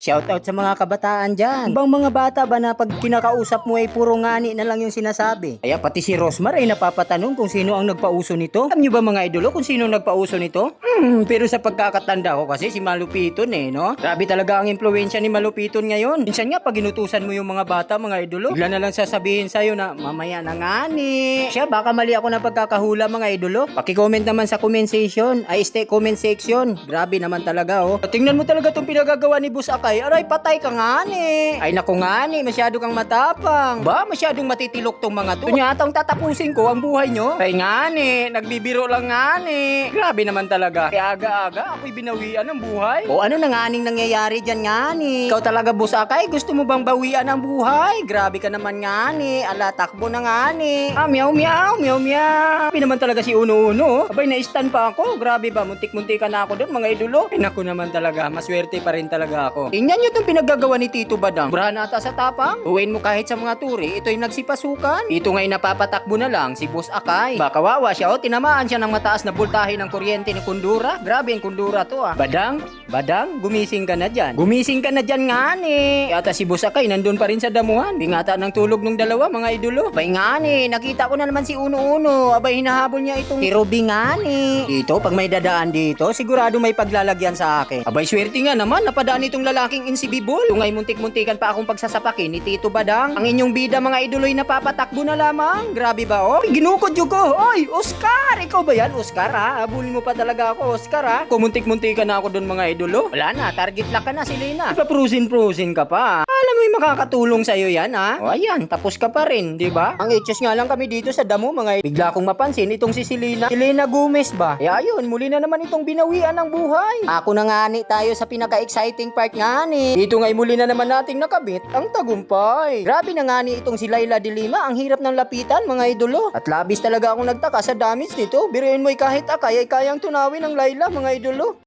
Shoutout sa mga kabataan dyan. Ibang mga bata ba na pag kinakausap mo ay puro ngani na lang yung sinasabi? Kaya pati si Rosmar ay napapatanong kung sino ang nagpauso nito. Alam nyo ba mga idolo kung sino ang nagpauso nito? Pero sa pagkakatanda ko kasi si Malupiton no? Grabe talaga ang impluensya ni Malupiton ngayon. Minsan nga pag inutusan mo yung mga bata mga idolo, bigla na lang sasabihin sa'yo na mamaya na ngani. Siya baka mali ako na pagkakahula mga idolo. Paki-comment naman sa comment section. Comment section. Grabe naman talaga Tingnan mo talaga tong pinagagawa ni Boss Akay. Aray, patay ka nga ni. Ay naku nga ni, masyado kang matapang. Ba, masyadong matitilok tong mga to. Kunya atang tatapusin ko ang buhay nyo. Ay nga ni, nagbibiro lang nga ni. Grabe naman talaga. Kaya aga-aga, ako'y binawian ng buhay. O ano na nga ning nangyayari dyan nga ni? Ikaw talaga Boss Akay, gusto mo bang bawian ang buhay? Grabe ka naman nga ni. Ala, takbo na nga ni. Meow meow, meow meow. Grabe naman talaga si Uno-Uno. Abay, na-stun pa ako. Grabe ba, muntik-muntikan na ako doon mga idolo. Ay naku naman talaga, maswerte pa rin talaga ako. Tingnan nyo itong pinaggagawa ni Tito Badang. Burahan ata sa tapang. Uwin mo kahit sa mga turi, ito'y nagsipasukan. Ito nga'y napapatakbo na lang si Boss Akay. Baka wawa siya tinamaan siya ng mataas na voltahe ng kuryente ni Kundura. Grabe ang Kundura to Badang, gumising ka na dyan. Gumising ka na dyan nga ni. Ata si Boss Akay nandun pa rin sa damuhan. Bingata ng tulog ng dalawa mga idolo. Abay nga ni, nakita ko na naman si Uno-Uno. Abay hinahabol niya itong Ruby nga ni. Dito, pag may dadaan dito, sigurado may paglalagyan sa akin. Abay swerte nga naman, napadaan itong lalaking insibibol. Tungay muntik-muntikan pa akong pagsasapakin ni Tito Badang. Ang inyong bida mga idolo'y napapatakbo na lamang. Grabe ba Ginukod yung ko. Oy, Oscar! Ikaw ba yan, Oscar Habulin mo pa talaga ako, Oscar Kumuntik-muntikan na ako doon mga idolo. Wala na, target lock ka na si Lena. Ipaprusin-prusin ka pa. Alam mo yung makakatulong sa'yo yan O ayan, tapos ka pa rin, di ba? Ang itches nga lang kami dito sa damo mga bigla kong mapansin itong si Selena Gomez ba? Kaya ayun, muli na naman itong binawian ng buhay. Ako na nga ni tayo sa pinaka-exciting part nga ni. Dito nga'y muli na naman nating nakabit ang tagumpay. Grabe na nga ni itong si Laila de Lima, ang hirap ng lapitan mga idolo. At labis talaga akong nagtaka sa damage nito. Biruin mo'y kahit Akay ay kayang tunawin ng Laila mga idolo.